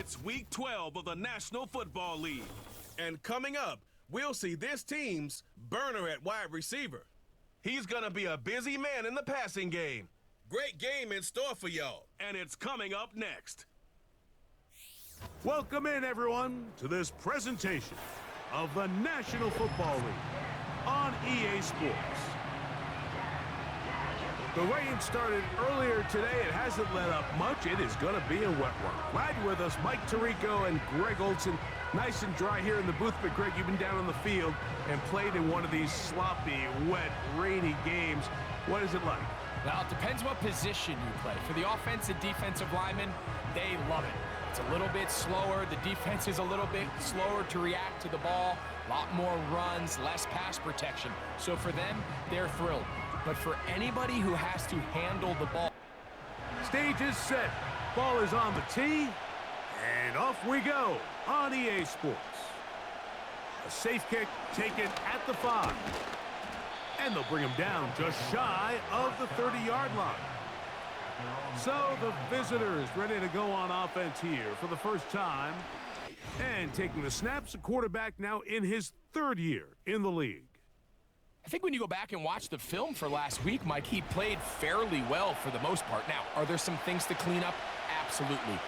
It's Week 12 of the National Football League. And coming up, we'll see this team's burner at wide receiver. He's going to be a busy man in the passing game. Great game in store for y'all. And it's coming up next. Welcome in, everyone, to this presentation of the National Football League on EA Sports. The rain started earlier today. It hasn't let up much. It is going to be a wet one. Glad you're with us, Mike Tirico and Greg Olson. Nice and dry here in the booth, but Greg, you've been down on the field and played in one of these sloppy, wet, rainy games. What is it like? Well, it depends what position you play. For the offensive defensive linemen, they love it. It's a little bit slower. The defense is a little bit slower to react to the ball. A lot more runs, less pass protection. So for them, they're thrilled. But for anybody who has to handle the ball. Stage is set. Ball is on the tee. And off we go on EA Sports. A safe kick taken at the 5. And they'll bring him down just shy of the 30-yard line. So the visitors ready to go on offense here for the first time. And taking the snaps, a quarterback now in his 3rd year in the league. I think when you go back and watch the film for last week, Mike, he played fairly well for the most part. Now, are there some things to clean up? Absolutely.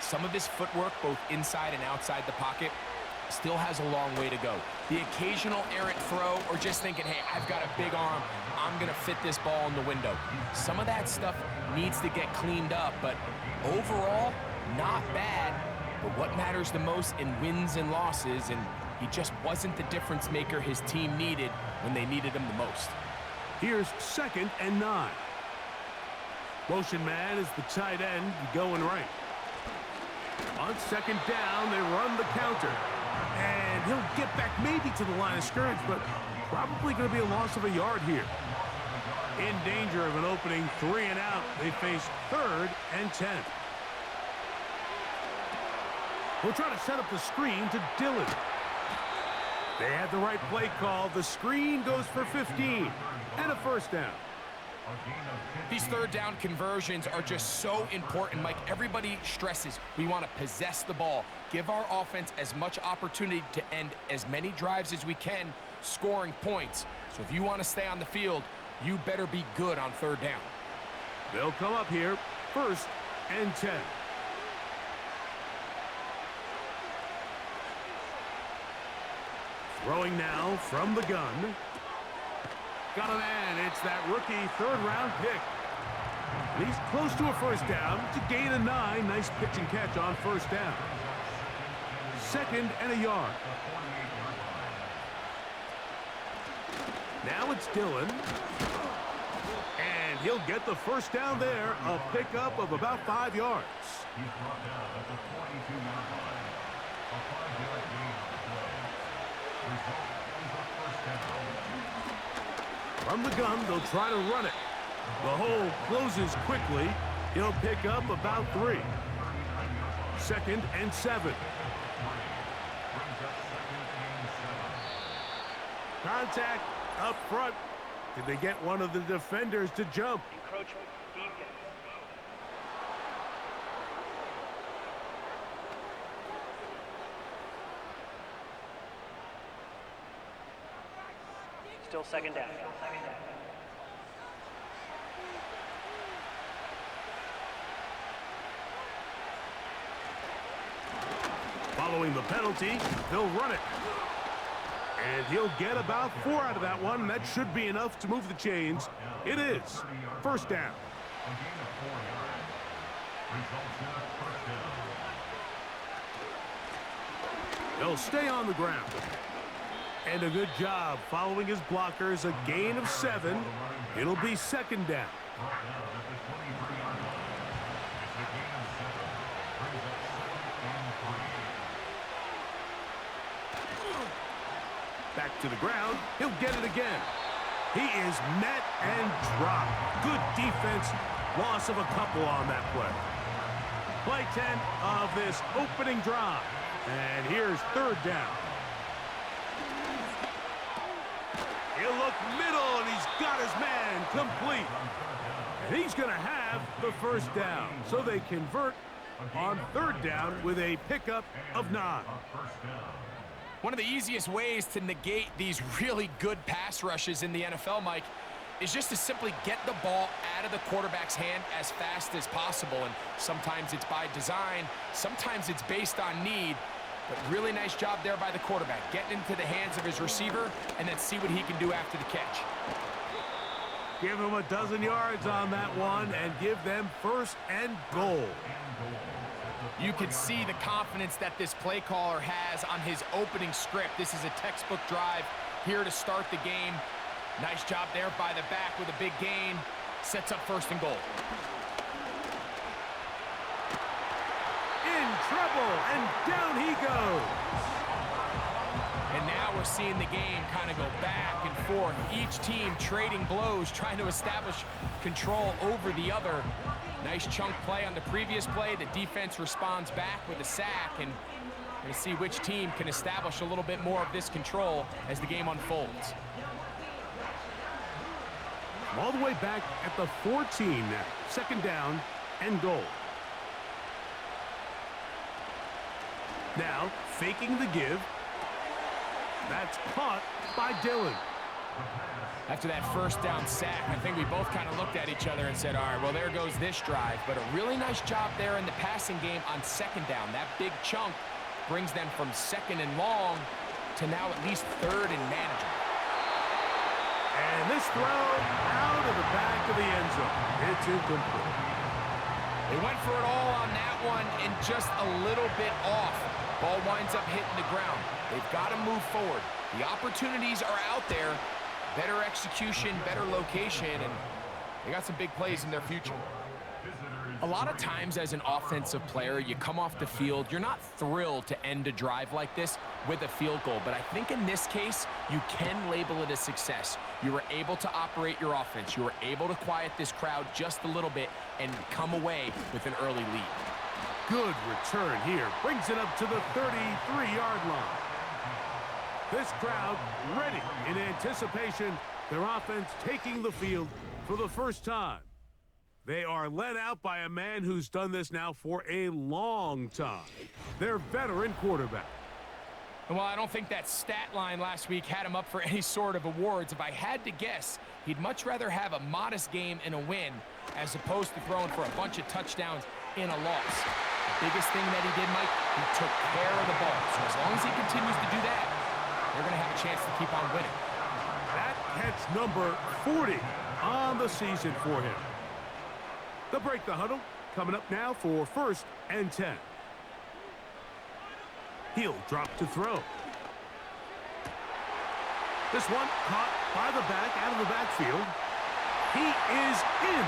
Some of his footwork, both inside and outside the pocket, still has a long way to go. The occasional errant throw or just thinking, hey, I've got a big arm, I'm going to fit this ball in the window. Some of that stuff needs to get cleaned up, but overall, not bad. But what matters the most in wins and losses, and he just wasn't the difference maker his team needed when they needed him the most. Here's 2nd and 9. Motion man is the tight end going right. On 2nd down, they run the counter. And he'll get back maybe to the line of scrimmage, but probably going to be a loss of a yard here. In danger of an opening 3 and out, they face 3rd and 10. We'll try to set up the screen to Dillon. They had the right play call. The screen goes for 15 and a first down. These 3rd down conversions are just so important, Mike. Everybody stresses we want to possess the ball, give our offense as much opportunity to end as many drives as we can, scoring points. So if you want to stay on the field, you better be good on 3rd down. They'll come up here, 1st and 10. Throwing now from the gun. Got a man. It's that rookie 3rd-round pick. And he's close to a first down to gain a 9. Nice pitch and catch on 1st down. 2nd and a yard. Now it's Dillon. And he'll get the first down there. A pickup of about 5 yards. He's brought down at the 22-yard line. A 5-yard gain on the play. Result is a first down. From the gun, they'll try to run it. The hole closes quickly. He'll pick up about 3. 2nd and 7. Contact up front. Did they get one of the defenders to jump? Encroachment defense. Still 2nd down. Following the penalty, they'll run it. And he'll get about 4 out of that one. That should be enough to move the chains. It is. First down. A gain of 4 yards. Results in a first down. They'll stay on the ground. And a good job following his blockers. A gain of 7. It'll be 2nd down. Brought down at the 23-yard line. It's a gain of 7. Brings up 2nd and 3. Back to the ground. He'll get it again. He is met and dropped. Good defense. Loss of a couple on that play. Play 10 of this opening drive. And here's 3rd down. He'll look middle, and he's got his man complete. And he's going to have the first down. So they convert on third down with a pickup of 9. One of the easiest ways to negate these really good pass rushes in the NFL, Mike, is just to simply get the ball out of the quarterback's hand as fast as possible. And sometimes it's by design, sometimes it's based on need. But really nice job there by the quarterback, getting into the hands of his receiver and then see what he can do after the catch. Give him a dozen yards on that one and give them first and goal. You can see the confidence that this play caller has on his opening script. This is a textbook drive here to start the game. Nice job there by the back with a big gain. Sets up first and goal. In trouble, and down he goes. And now we're seeing the game kind of go back and forth. Each team trading blows, trying to establish control over the other. Nice chunk play on the previous play. The defense responds back with a sack, and we're going to see which team can establish a little bit more of this control as the game unfolds. All the way back at the 14 now. Second down and goal. Now, faking the give. That's caught by Dillon. After that first down sack, I think we both kind of looked at each other and said, all right, well, there goes this drive. But a really nice job there in the passing game on second down. That big chunk brings them from second and long to now at least third and manageable. And this throw out of the back of the end zone. It's incomplete. They went for it all on that one and just a little bit off. Ball winds up hitting the ground. They've got to move forward. The opportunities are out there. Better execution, better location, and they got some big plays in their future. A lot of times as an offensive player, you come off the field, you're not thrilled to end a drive like this with a field goal, but I think in this case, you can label it a success. You were able to operate your offense. You were able to quiet this crowd just a little bit and come away with an early lead. Good return here. Brings it up to the 33-yard line. This crowd ready in anticipation. Their offense taking the field for the first time. They are led out by a man who's done this now for a long time. Their veteran quarterback. And while I don't think that stat line last week had him up for any sort of awards, if I had to guess, he'd much rather have a modest game and a win as opposed to throwing for a bunch of touchdowns in a loss. The biggest thing that he did, Mike, he took care of the ball. So as long as he continues to do that, they're going to have a chance to keep on winning. That catch number 40 on the season for him. They'll break the huddle. Coming up now for first and 10. He'll drop to throw. This one caught by the back, out of the backfield. He is in.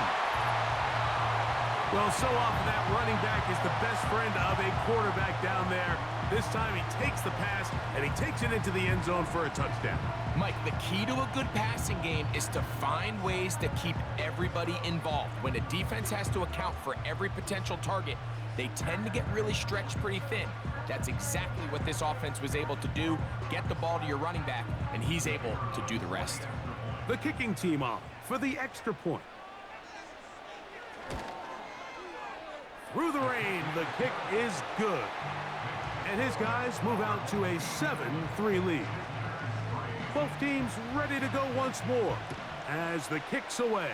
Well, so often that running back is the best friend of a quarterback down there. This time he takes the pass, and he takes it into the end zone for a touchdown. Mike, the key to a good passing game is to find ways to keep everybody involved. When a defense has to account for every potential target, they tend to get really stretched pretty thin. That's exactly what this offense was able to do. Get the ball to your running back, and he's able to do the rest. The kicking team on for the extra point. Through the rain, the kick is good. And his guys move out to a 7-3 lead. Both teams ready to go once more as the kick's away.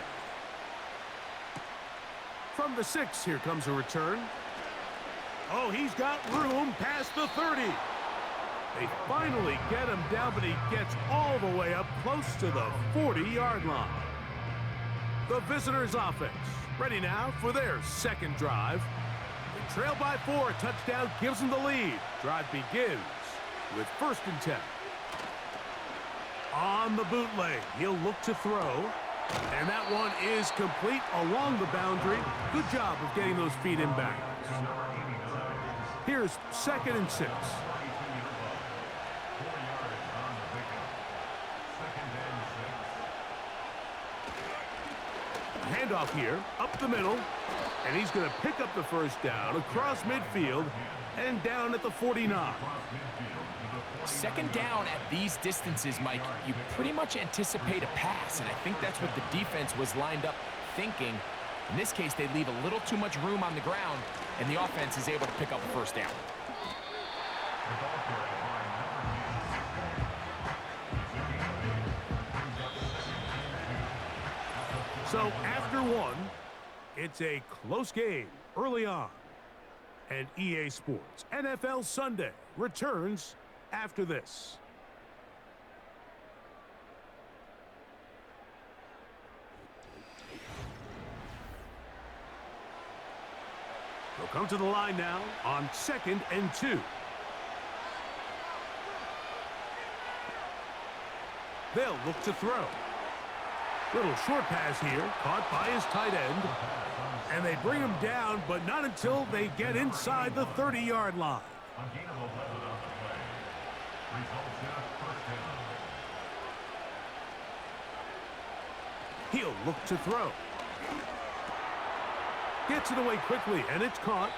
From the 6, here comes a return. Oh, he's got room past the 30. They finally get him down, but he gets all the way up close to the 40-yard line. The visitors' offense ready now for their second drive. They trail by 4. Touchdown gives them the lead. Drive begins with first and 10. On the bootleg, he'll look to throw. And that one is complete along the boundary. Good job of getting those feet in bounds. Here's second and 6. Handoff here, up the middle, and he's going to pick up the first down across midfield and down at the 49. Second down at these distances, Mike, you pretty much anticipate a pass, and I think that's what the defense was lined up thinking. In this case, they leave a little too much room on the ground, and the offense is able to pick up a first down. The ball carried by number 8. So after one, it's a close game early on. And EA Sports NFL Sunday returns after this. They'll come to the line now on 2nd and 2. They'll look to throw. Little short pass here, caught by his tight end. And they bring him down, but not until they get inside the 30-yard line. A gain of 11 on the play. Results in a first down. He'll look to throw. Gets it away quickly, and it's caught.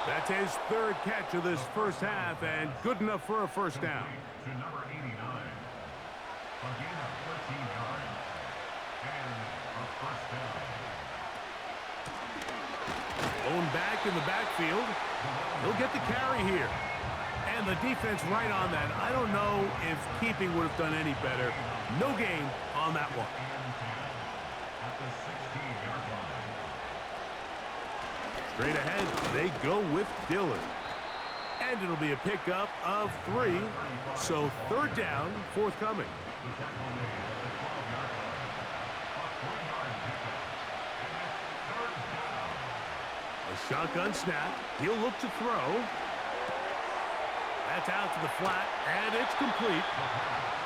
That's his 3rd catch of this first half, and good enough for a first down. To number 89. A gain of 13 yards. And a first down. Going back in the backfield. He'll get the carry here. And the defense right on that. I don't know if keeping would have done any better. No gain on that one. At the 16-yard line. Straight ahead, they go with Dillon. And it'll be a pickup of 3. So 3rd down, forthcoming. The tackle made at the 12-yard line. A 3-yard pickup. And it's 3rd down. A shotgun snap. He'll look to throw. That's out to the flat, and it's complete.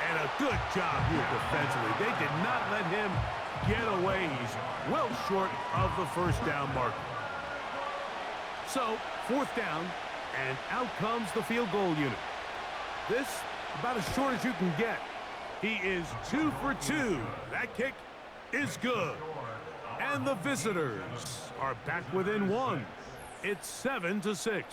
And a good job here defensively. They did not let him get away. He's well short of the first down mark. So, 4th down, and out comes the field goal unit. This, about as short as you can get. He is 2 for 2. That kick is good. And the visitors are back within 1. It's 7-6.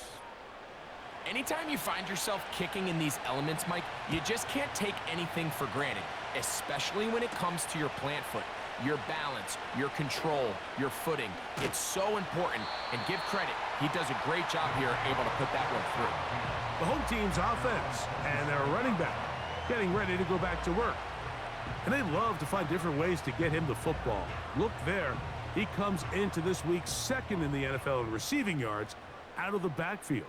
Anytime you find yourself kicking in these elements, Mike, you just can't take anything for granted, especially when it comes to your plant foot, your balance, your control, your footing. It's so important, and give credit. He does a great job here able to put that one through. The home team's offense and their running back getting ready to go back to work. And they love to find different ways to get him the football. Look there. He comes into this week 2nd in the NFL in receiving yards out of the backfield.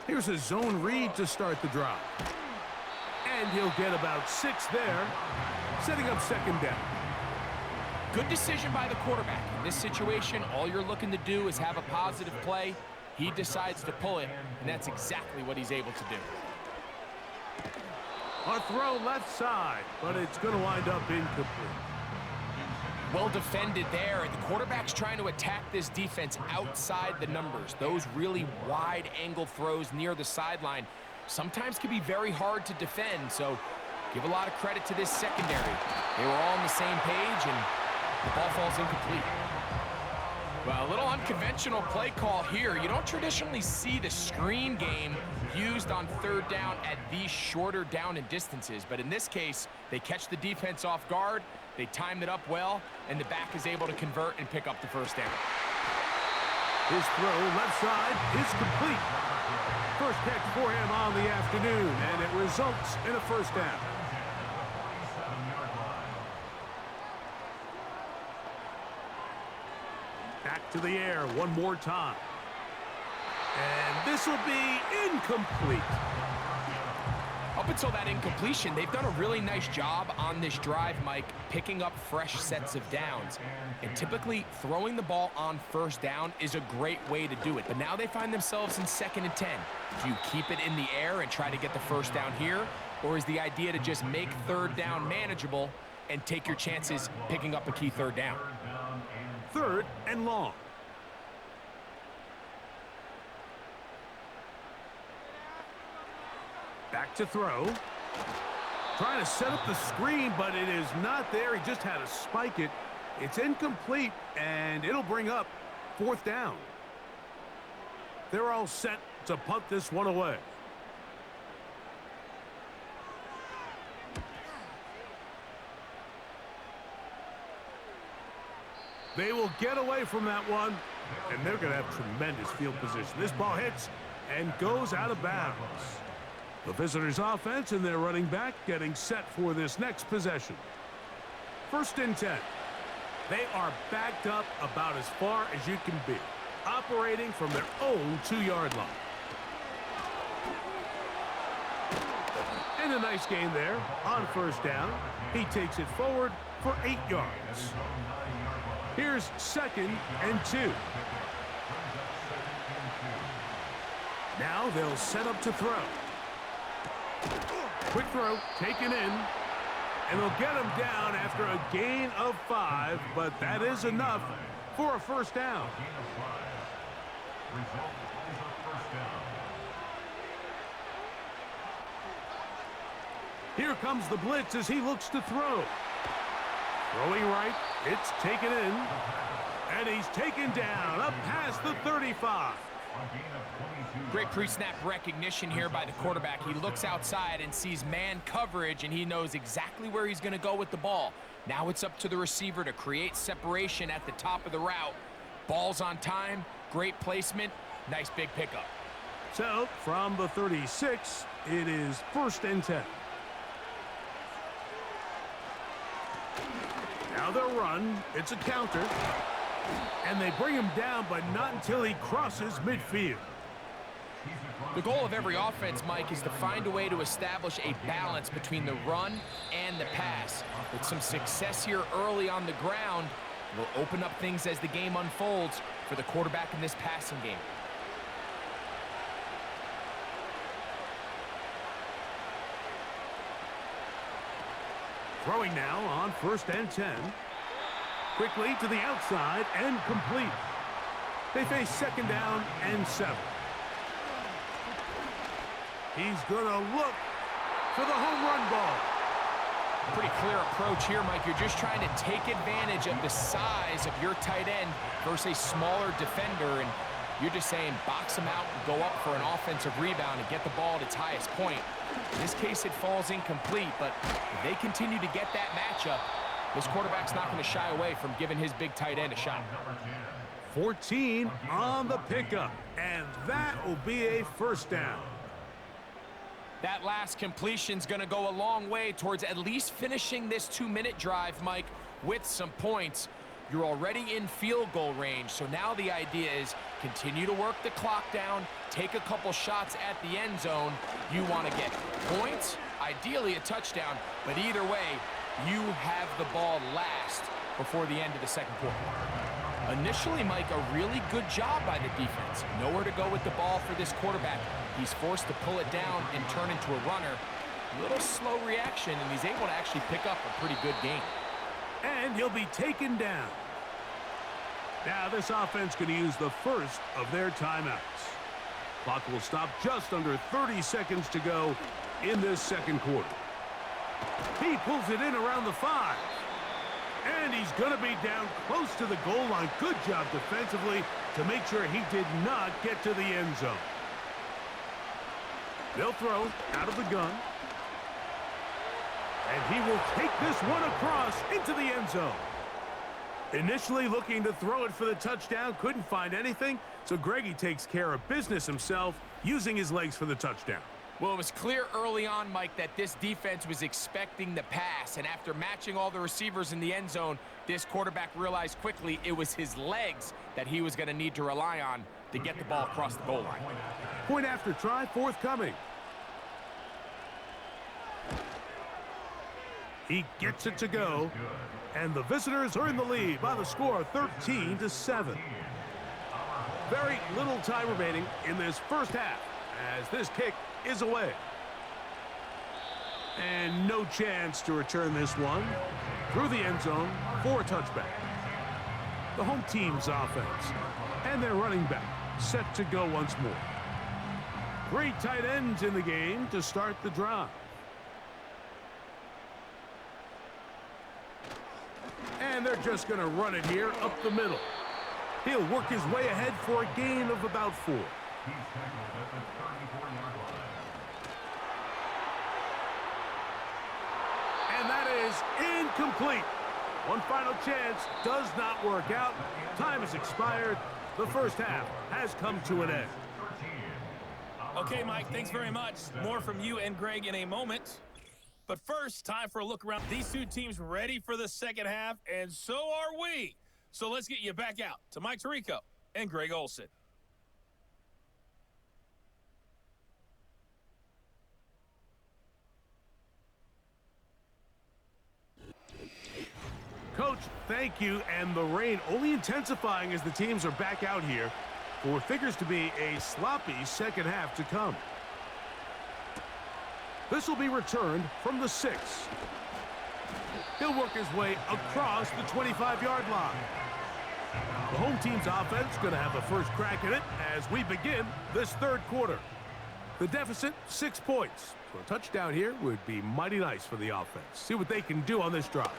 Here's a zone read to start the drive. And he'll get about 6 there, setting up 2nd down. Good decision by the quarterback. In this situation, all you're looking to do is have a positive play. He decides to pull it, and that's exactly what he's able to do. A throw left side, but it's going to wind up incomplete. Well defended there, and the quarterback's trying to attack this defense outside the numbers. Those really wide angle throws near the sideline sometimes can be very hard to defend, so give a lot of credit to this secondary. They were all on the same page, and the ball falls incomplete. Well, a little unconventional play call here. You don't traditionally see the screen game used on 3rd down at these shorter down and distances, but in this case, they catch the defense off guard, they timed it up well, and the back is able to convert and pick up the first down. His throw left side is complete. First catch for him on the afternoon, and it results in a first down. Back to the air one more time. And this will be incomplete. Up until that incompletion, they've done a really nice job on this drive, Mike, picking up fresh sets of downs. And typically, throwing the ball on 1st down is a great way to do it. But now they find themselves in 2nd and 10. Do you keep it in the air and try to get the first down here? Or is the idea to just make 3rd down manageable and take your chances picking up a key 3rd down? 3rd and long. Back to throw. Trying to set up the screen, but it is not there. He just had to spike it. It's incomplete, and it'll bring up 4th down. They're all set to punt this one away. They will get away from that one, and they're going to have tremendous field position. This ball hits and goes out of bounds. The visitors' offense and their running back getting set for this next possession. 1st and 10. They are backed up about as far as you can be, operating from their own 2-yard line. And a nice gain there on 1st down. He takes it forward for 8 yards. Here's 2nd and 2. Now they'll set up to throw. Quick throw, taken in. And they'll get him down after a gain of 5, but that is enough for a 1st down. Here comes the blitz as he looks to throw. Throwing right, it's taken in. And he's taken down up past the 35. Great pre-snap recognition here by the quarterback. He looks outside and sees man coverage, and he knows exactly where he's going to go with the ball. Now it's up to the receiver to create separation at the top of the route. Ball's on time, great placement, nice big pickup. So, from the 36, it is 1st and 10. Now they'll run. It's a counter. And they bring him down, but not until he crosses midfield. The goal of every offense, Mike, is to find a way to establish a balance between the run and the pass. With some success here early on the ground, will open up things as the game unfolds for the quarterback in this passing game. Throwing now on 1st and 10. Quickly to the outside and complete. They face 2nd down and 7. He's going to look for the home run ball. Pretty clear approach here, Mike. You're just trying to take advantage of the size of your tight end versus a smaller defender, and you're just saying box him out and go up for an offensive rebound and get the ball at its highest point. In this case, it falls incomplete, but if they continue to get that matchup, this quarterback's not going to shy away from giving his big tight end a shot. 14 on the pickup, and that will be a 1st down. That last completion's going to go a long way towards at least finishing this 2-minute drive, Mike, with some points. You're already in field goal range, so now the idea is continue to work the clock down, take a couple shots at the end zone. You want to get points, ideally a touchdown, but either way, you have the ball last before the end of the 2nd quarter. Initially, Mike, a really good job by the defense. Nowhere to go with the ball for this quarterback. He's forced to pull it down and turn into a runner. A little slow reaction, and he's able to actually pick up a pretty good gain. And he'll be taken down. Now this offense going to use the first of their timeouts. Clock will stop just under 30 seconds to go in this 2nd quarter. He pulls it in around the 5. And he's going to be down close to the goal line. Good job defensively to make sure he did not get to the end zone. They'll throw out of the gun. And he will take this one across into the end zone. Initially looking to throw it for the touchdown, couldn't find anything, so Greggy takes care of business himself, using his legs for the touchdown. Well, it was clear early on, Mike, that this defense was expecting the pass, and after matching all the receivers in the end zone, this quarterback realized quickly it was his legs that he was going to need to rely on to get the ball across the goal line. Point after try forthcoming. He gets it to go, and the visitors are in the lead by the score of 13-7. Very little time remaining in this 1st half as this kick is away. And no chance to return this one through the end zone for a touchback. The home team's offense and their running back set to go once more. 3 tight ends in the game to start the drive. And they're just going to run it here up the middle. He'll work his way ahead for a gain of about 4. He's tackled at the 34-yard line. And that is incomplete. One final chance does not work out. Time has expired. The first half has come to an end. Okay, Mike, thanks very much. More from you and Greg in a moment. But first, time for a look around. These two teams ready for the second half, and so are we. So let's get you back out to Mike Tirico and Greg Olson. Coach, thank you. And the rain only intensifying as the teams are back out here for what figures to be a sloppy second half to come. This will be returned from the 6. He'll work his way across the 25-yard line. The home team's offense going to have a first crack at it as we begin this third quarter. The deficit, 6 points. So a touchdown here would be mighty nice for the offense. See what they can do on this drive.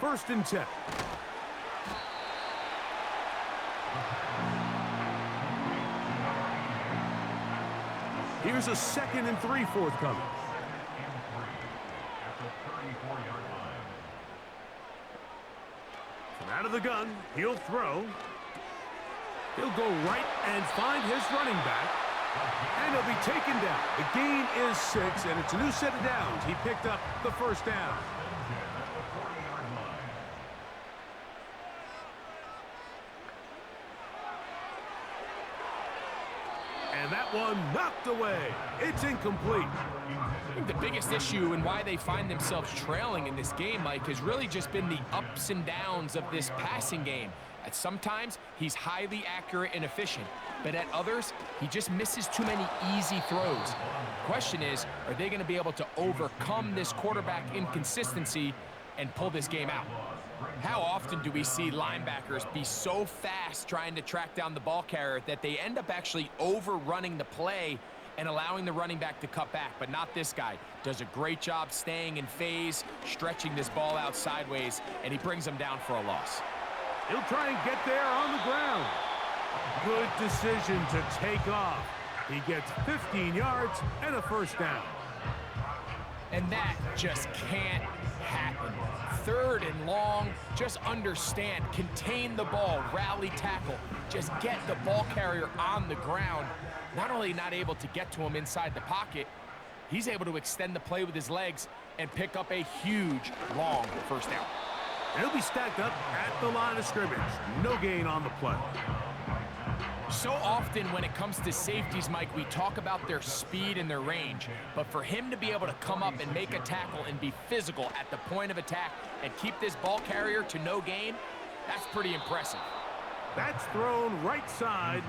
1st and 10. Here's a 2nd and 3 forthcoming. From out of the gun, he'll throw. He'll go right and find his running back. And he'll be taken down. The gain is 6, and it's a new set of downs. He picked up the first down. And that one knocked away. It's incomplete. I think the biggest issue and why they find themselves trailing in this game, Mike, has really just been the ups and downs of this passing game. At sometimes, he's highly accurate and efficient, but at others, he just misses too many easy throws. The question is, are they going to be able to overcome this quarterback inconsistency and pull this game out? How often do we see linebackers be so fast trying to track down the ball carrier that they end up actually overrunning the play and allowing the running back to cut back? But not this guy. Does a great job staying in phase, stretching this ball out sideways, and he brings them down for a loss. He'll try and get there on the ground. Good decision to take off. He gets 15 yards and a first down. And that just can't happen. 3rd and long, just understand, contain the ball, rally tackle, just get the ball carrier on the ground. Not only not able to get to him inside the pocket, he's able to extend the play with his legs and pick up a huge, long first down. He'll be stacked up at the line of scrimmage. No gain on the play. So often when it comes to safeties, Mike, we talk about their speed and their range. But for him to be able to come up and make a tackle and be physical at the point of attack and keep this ball carrier to no gain, that's pretty impressive. That's thrown right side,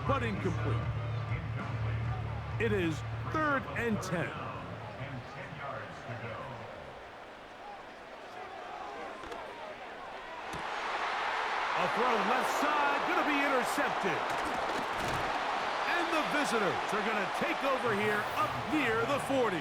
but incomplete. It is 3rd and 10. A throw left side, going to be intercepted. And the visitors are going to take over here up near the 40.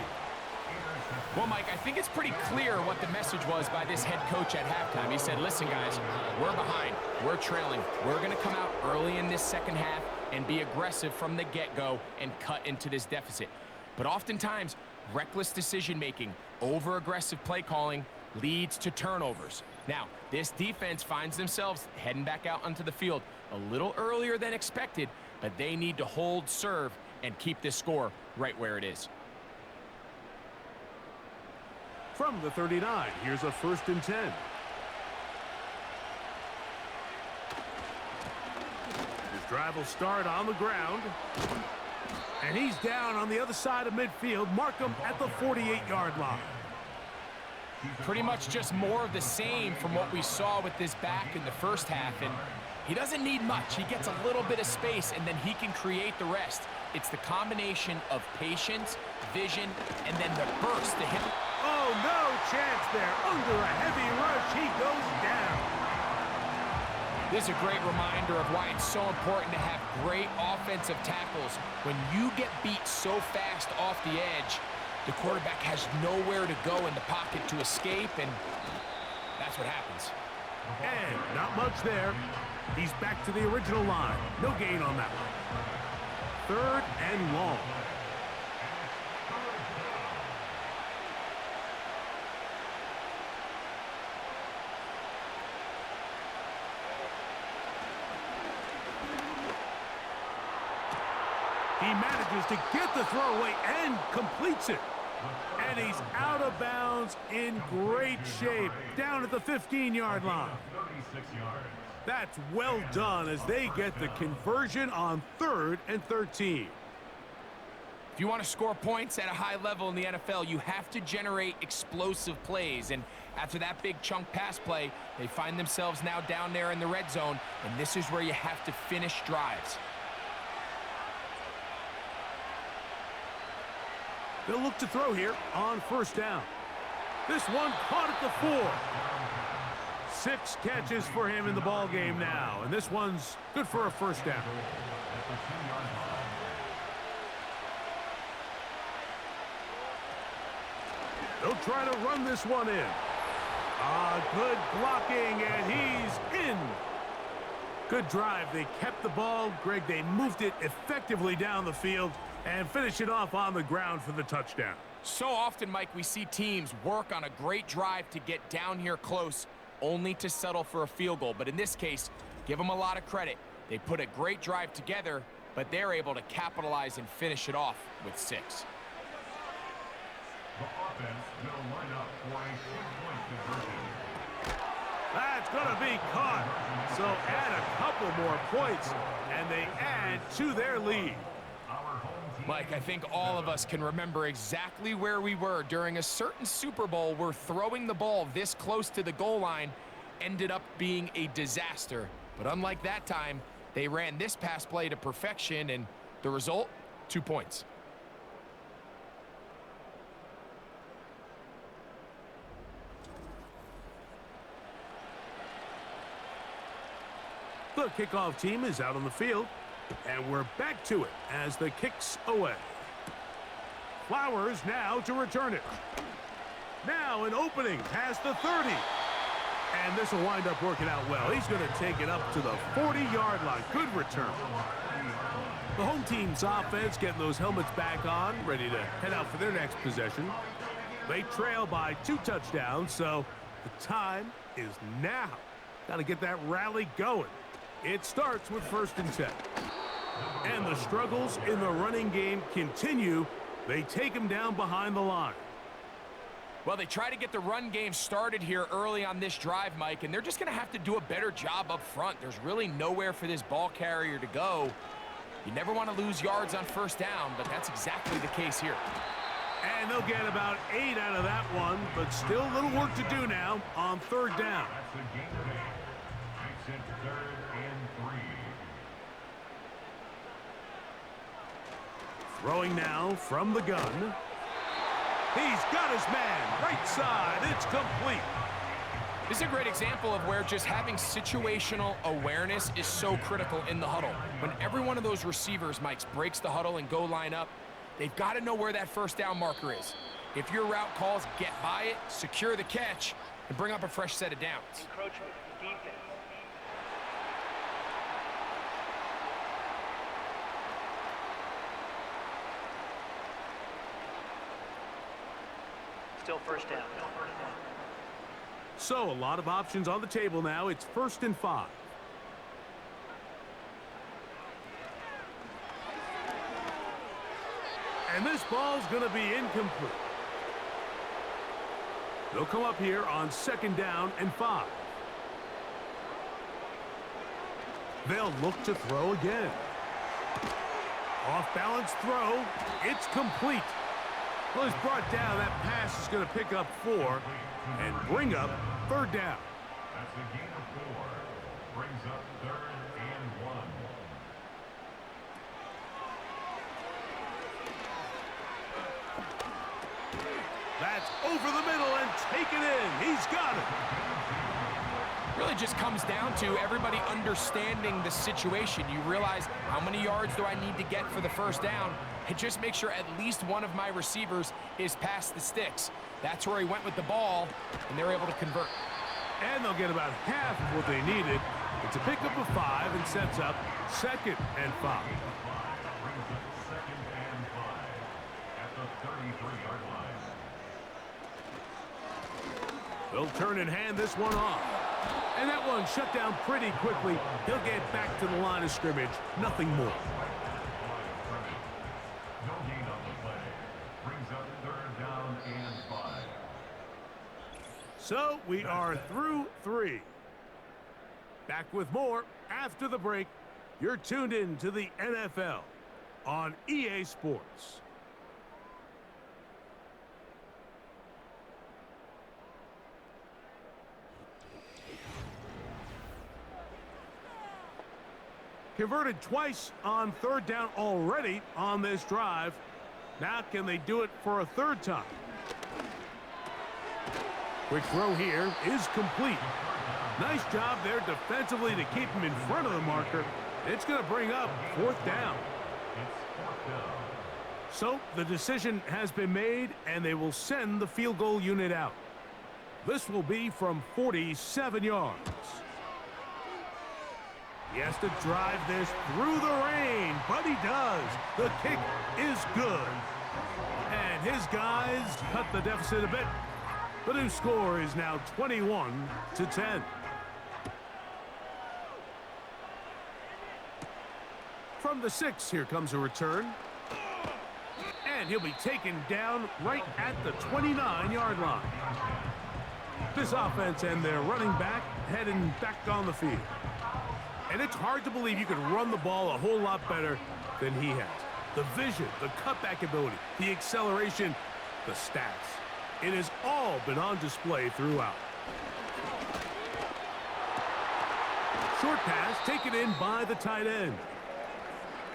Well, Mike, I think it's pretty clear what the message was by this head coach at halftime. He said, listen, guys, we're behind. We're trailing. We're going to come out early in this second half and be aggressive from the get-go and cut into this deficit. But oftentimes, reckless decision-making, over-aggressive play calling leads to turnovers. Now, this defense finds themselves heading back out onto the field a little earlier than expected, but they need to hold serve and keep this score right where it is. From the 39, here's a 1st and 10. His drive will start on the ground. And he's down on the other side of midfield. Mark him at the 48-yard line. Pretty much just more of the same from what we saw with this back in the first half. And he doesn't need much. He gets a little bit of space, and then he can create the rest. It's the combination of patience, vision, and then the burst to hit. Oh, no chance there. Under a heavy rush, he goes down. This is a great reminder of why it's so important to have great offensive tackles. When you get beat so fast off the edge, the quarterback has nowhere to go in the pocket to escape, and that's what happens. And not much there. He's back to the original line. No gain on that one. 3rd and long. He manages to get the throw away and completes it. And he's out of bounds in great shape, down at the 15-yard line. 36 yards. That's well done as they get the conversion on 3rd and 13. If you want to score points at a high level in the NFL, you have to generate explosive plays. And after that big chunk pass play, they find themselves now down there in the red zone, and this is where you have to finish drives. They'll look to throw here on 1st down. This one caught at the 4. 6 catches for him in the ball game now, and this one's good for a 1st down. They'll try to run this one in. Good blocking, and he's in. Good drive. They kept the ball. Greg, they moved it effectively down the field and finish it off on the ground for the touchdown. So often, Mike, we see teams work on a great drive to get down here close, only to settle for a field goal. But in this case, give them a lot of credit. They put a great drive together, but they're able to capitalize and finish it off with 6. The offense will line up for a 2-point conversion. That's going to be caught. So add a couple more points, and they add to their lead. Mike, I think all of us can remember exactly where we were during a certain Super Bowl where throwing the ball this close to the goal line ended up being a disaster. But unlike that time, they ran this pass play to perfection, and the result, 2 points. The kickoff team is out on the field, and we're back to it as the kick's away. Flowers now to return it. Now an opening past the 30. And this will wind up working out well. He's going to take it up to the 40-yard line. Good return. The home team's offense getting those helmets back on, ready to head out for their next possession. They trail by 2 touchdowns, so the time is now. Got to get that rally going. It starts with 1st and 10. And the struggles in the running game continue. They take him down behind the line. Well, they try to get the run game started here early on this drive, Mike, and they're just going to have to do a better job up front. There's really nowhere for this ball carrier to go. You never want to lose yards on 1st down, but that's exactly the case here. And they'll get about 8 out of that one, but still a little work to do now on 3rd down. That's the game today. Makes it 3rd and 3. Throwing now from the gun. He's got his man. Right side. It's complete. This is a great example of where just having situational awareness is so critical in the huddle. When every one of those receivers, Mike, breaks the huddle and go line up, they've got to know where that 1st down marker is. If your route calls, get by it, secure the catch, and bring up a fresh set of downs. Encroachment, defense. Still 1st down. So a lot of options on the table now. It's 1st and 5. And this ball's going to be incomplete. They'll come up here on 2nd down and 5. They'll look to throw again. Off-balance throw. It's complete. Well, he's brought down. That pass is going to pick up 4 and bring up 3rd down. That's a gain of 4. Brings up 3rd and 1. That's over the middle and taken in. He's got it. Really just comes down to everybody understanding the situation. You realize how many yards do I need to get for the 1st down, and just make sure at least one of my receivers is past the sticks. That's where he went with the ball, and they're able to convert. And they'll get about half of what they needed. It's a pickup of 5 and sets up 2nd and 5. Brings up 2nd and 5 at the 33-yard line. They'll turn and hand this one off. And that one shut down pretty quickly. He'll get back to the line of scrimmage. Nothing more. So we are through 3. Back with more after the break. You're tuned in to the NFL on EA Sports. Converted twice on 3rd down already on this drive. Now can they do it for a 3rd time? Quick throw here is complete. Nice job there defensively to keep him in front of the marker. It's going to bring up 4th down. So the decision has been made, and they will send the field goal unit out. This will be from 47 yards. He has to drive this through the rain, but he does. The kick is good. And his guys cut the deficit a bit. The new score is now 21-10. From the 6, here comes a return. And he'll be taken down right at the 29-yard line. This offense and their running back heading back on the field. And it's hard to believe you could run the ball a whole lot better than he has. The vision, the cutback ability, the acceleration, the stats. It has all been on display throughout. Short pass taken in by the tight end.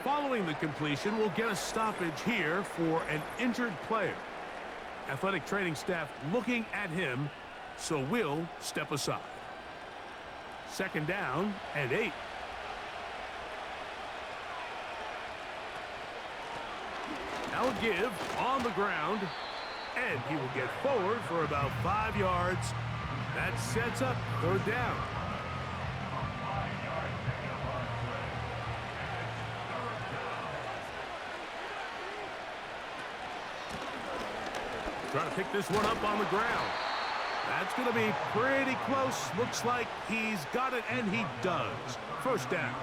Following the completion, we'll get a stoppage here for an injured player. Athletic training staff looking at him, so we'll step aside. 2nd down and 8. Now a give on the ground, and he will get forward for about 5 yards. That sets up 3rd down. Trying to pick this one up on the ground. That's going to be pretty close. Looks like he's got it, and he does. 1st down.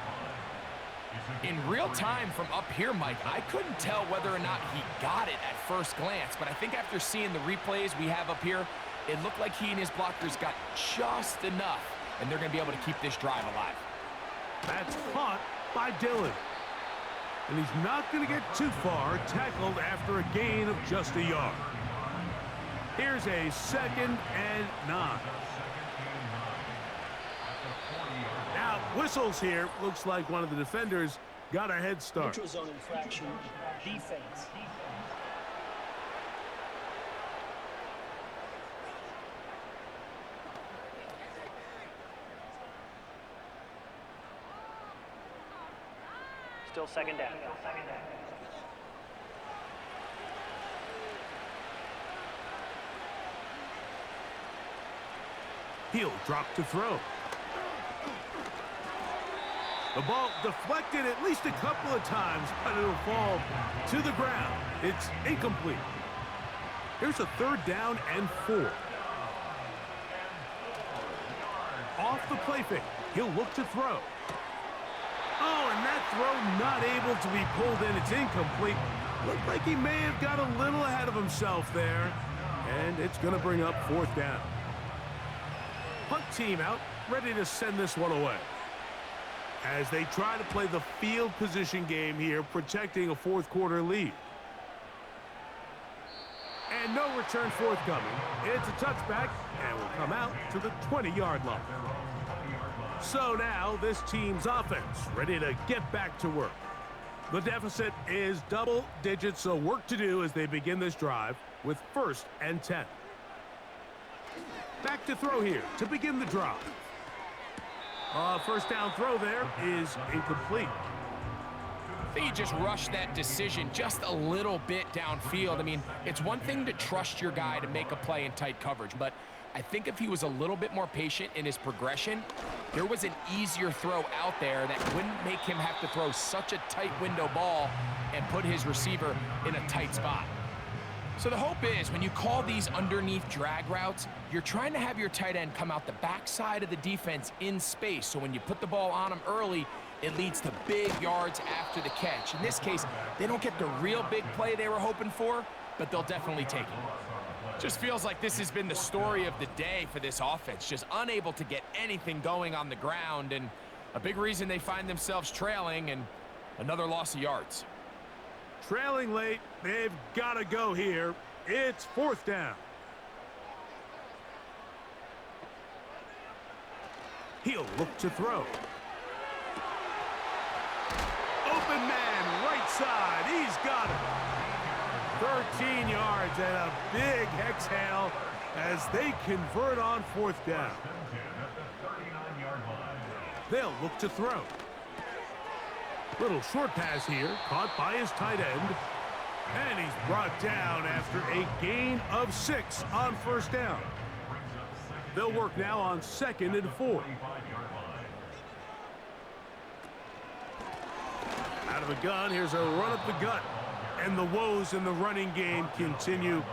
In real time from up here, Mike, I couldn't tell whether or not he got it at first glance, but I think after seeing the replays we have up here, it looked like he and his blockers got just enough, and they're going to be able to keep this drive alive. That's caught by Dillon. And he's not going to get too far, tackled after a gain of just a yard. Here's a 2nd and 9. Now, whistles here. Looks like one of the defenders got a head start. Neutral zone infraction, defense. Still 2nd down. He'll drop to throw. The ball deflected at least a couple of times, but it'll fall to the ground. It's incomplete. Here's a 3rd down and 4. Off the play fake. He'll look to throw. Oh, and that throw not able to be pulled in. It's incomplete. Looked like he may have got a little ahead of himself there. And it's going to bring up 4th down. Punt team out, ready to send this one away. As they try to play the field position game here, protecting a 4th quarter lead. And no return forthcoming. It's a touchback, and will come out to the 20-yard line. So now this team's offense ready to get back to work. The deficit is double digits, so work to do as they begin this drive with 1st and 10. Back to throw here to begin the drive. 1st down throw there is incomplete. I think he just rushed that decision just a little bit downfield. I mean, it's one thing to trust your guy to make a play in tight coverage, but I think if he was a little bit more patient in his progression, there was an easier throw out there that wouldn't make him have to throw such a tight window ball and put his receiver in a tight spot. So the hope is when you call these underneath drag routes, you're trying to have your tight end come out the backside of the defense in space. So when you put the ball on him early, it leads to big yards after the catch. In this case, they don't get the real big play they were hoping for, but they'll definitely take it. Just feels like this has been the story of the day for this offense. Just unable to get anything going on the ground, and a big reason they find themselves trailing and another loss of yards. Trailing late, they've got to go here. It's 4th down. He'll look to throw. Open man, right side. He's got it. 13 yards and a big exhale as they convert on 4th down. They'll look to throw. Little short pass here, caught by his tight end. And he's brought down after a gain of 6 on 1st down. They'll work now on 2nd and 4. Out of a gun, here's a run up the gut. And the woes in the running game continue.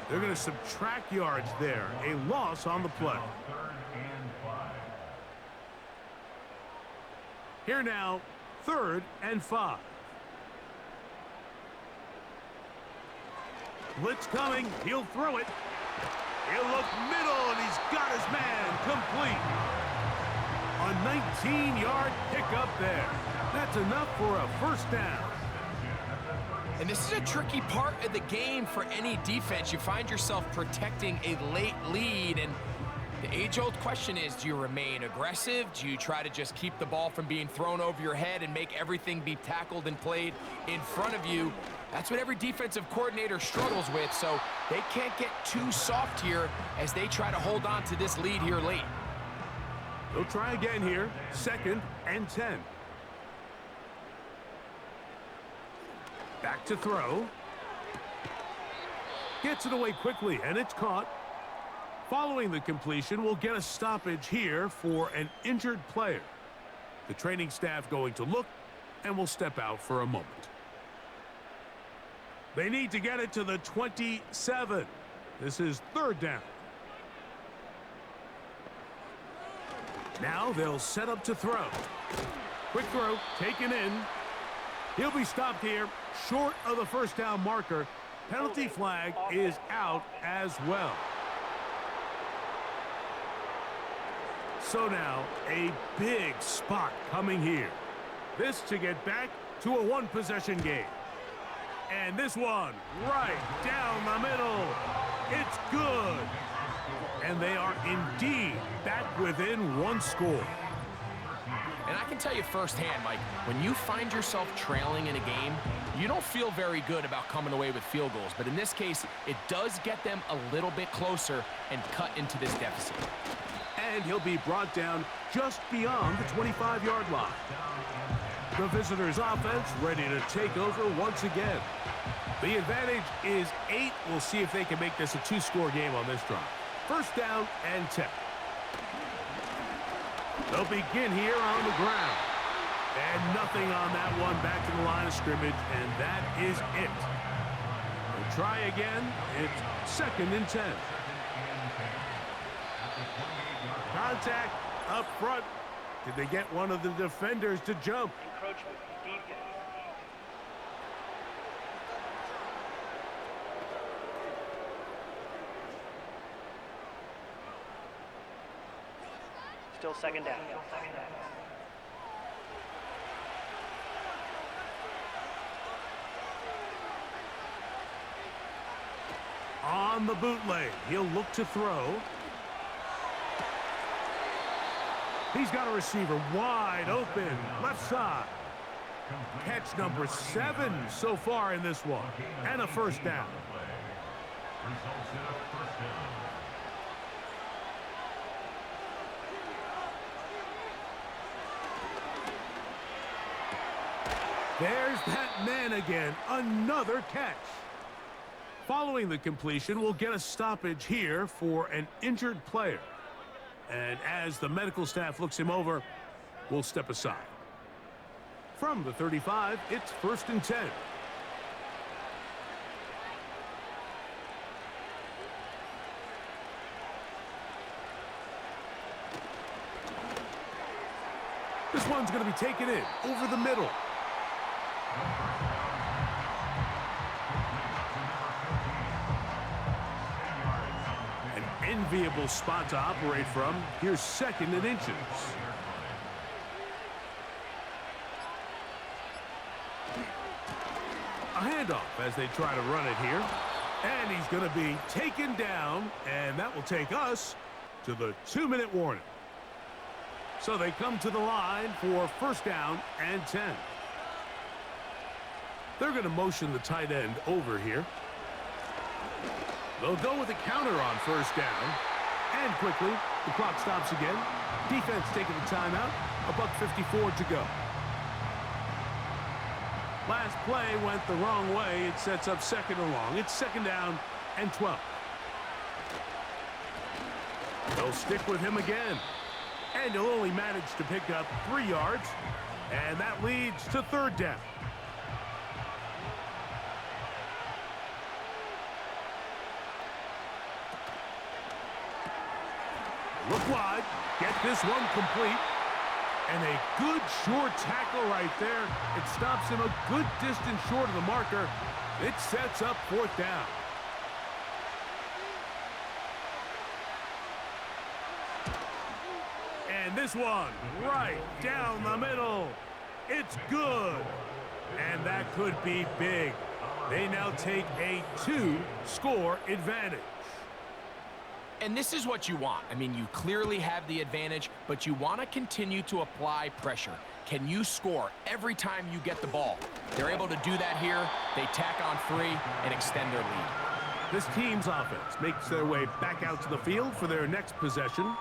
They're going to subtract yards there. A loss on the play. Here now, 3rd and 5. Blitz coming. He'll throw it. He'll look middle, and he's got his man complete. A 19-yard pickup there. That's enough for a 1st down. And this is a tricky part of the game for any defense. You find yourself protecting a late lead, and the age-old question is, do you remain aggressive? Do you try to just keep the ball from being thrown over your head and make everything be tackled and played in front of you? That's what every defensive coordinator struggles with, so they can't get too soft here as they try to hold on to this lead here late. They'll try again here, 2nd and 10. Back to throw. Gets it away quickly, and it's caught. Following the completion, we'll get a stoppage here for an injured player. The training staff going to look, and will step out for a moment. They need to get it to the 27. This is 3rd down. Now they'll set up to throw. Quick throw, taken in. He'll be stopped here, short of the 1st down marker. Penalty flag is out as well. So now, a big spot coming here. This to get back to a 1-possession game. And this one, right down the middle. It's good. And they are indeed back within 1 score. And I can tell you firsthand, Mike, when you find yourself trailing in a game, you don't feel very good about coming away with field goals. But in this case, it does get them a little bit closer and cut into this deficit. And he'll be brought down just beyond the 25-yard line. The visitors' offense ready to take over once again. The advantage is 8. We'll see if they can make this a 2-score game on this drive. 1st down and 10. They'll begin here on the ground. And nothing on that one, back to the line of scrimmage, and that is it. We'll try again. It's 2nd and 10. Contact up front. Did they get one of the defenders to jump? Encroachment, defense. Still 2nd down. On the bootleg, he'll look to throw. He's got a receiver wide open, left side. Catch number 7 so far in this one, and a 1st down. There's that man again, another catch. Following the completion, we'll get a stoppage here for an injured player. And as the medical staff looks him over, we'll step aside. From the 35, it's 1st and 10. This one's going to be taken in over the middle. comfortable spot to operate from. Here's 2nd and inches. A handoff as they try to run it here. And he's going to be taken down, and that will take us to the 2-minute warning. So they come to the line for 1st down and 10. They're going to motion the tight end over here. They'll go with a counter on 1st down. And quickly, the clock stops again. Defense taking the timeout. $1:54 to go. Last play went the wrong way. It sets up 2nd and long. It's 2nd down and 12. They'll stick with him again. And he'll only manage to pick up 3 yards. And that leads to 3rd down. Look wide. Get this one complete. And a good short tackle right there. It stops him a good distance short of the marker. It sets up 4th down. And this one right down the middle. It's good. And that could be big. They now take a 2-score advantage. And this is what you want. I mean, you clearly have the advantage, but you want to continue to apply pressure. Can you score every time you get the ball? They're able to do that here. They tack on 3 and extend their lead. This team's offense makes their way back out to the field for their next possession.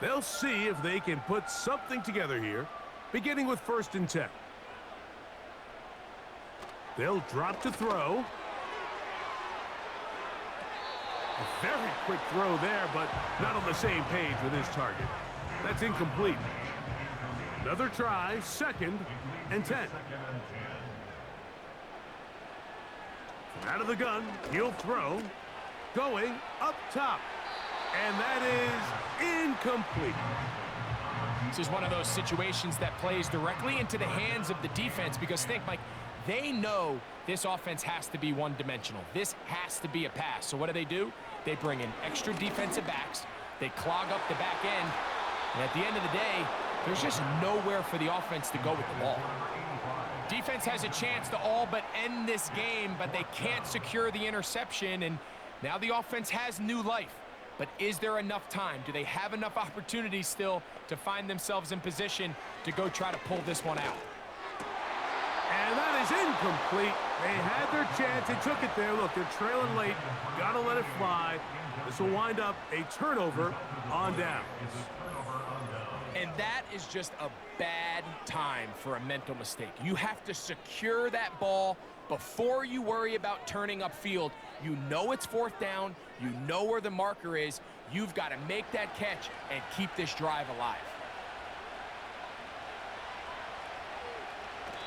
They'll see if they can put something together here, beginning with 1st and 10. They'll drop to throw. A very quick throw there, but not on the same page with his target. That's incomplete. Another try, 2nd and 10. From out of the gun, he'll throw. Going up top. And that is incomplete. This is one of those situations that plays directly into the hands of the defense because think, Mike, they know this offense has to be one-dimensional. This has to be a pass. So what do? They bring in extra defensive backs. They clog up the back end. And at the end of the day, there's just nowhere for the offense to go with the ball. Defense has a chance to all but end this game, but they can't secure the interception. And now the offense has new life. But is there enough time? Do they have enough opportunities still to find themselves in position to go try to pull this one out? And that is incomplete. They had their chance. They took it there. Look, they're trailing late. Got to let it fly. This will wind up a turnover on downs. And that is just a bad time for a mental mistake. You have to secure that ball before you worry about turning upfield. You know it's 4th down. You know where the marker is. You've got to make that catch and keep this drive alive.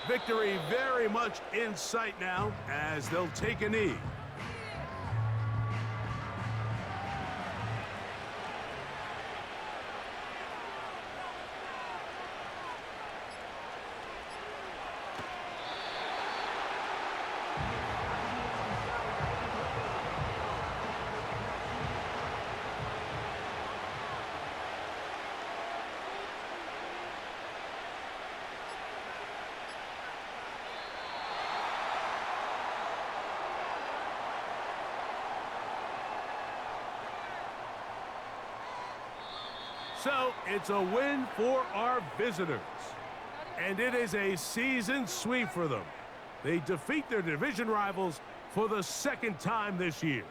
Victory very much in sight now as they'll take a knee. So it's a win for our visitors. And it is a season sweep for them. They defeat their division rivals for the 2nd time this year.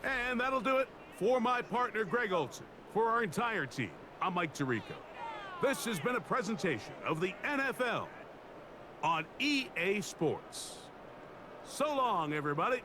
And that'll do it for my partner, Greg Olson. For our entire team, I'm Mike Tirico. This has been a presentation of the NFL on EA Sports. So long, everybody.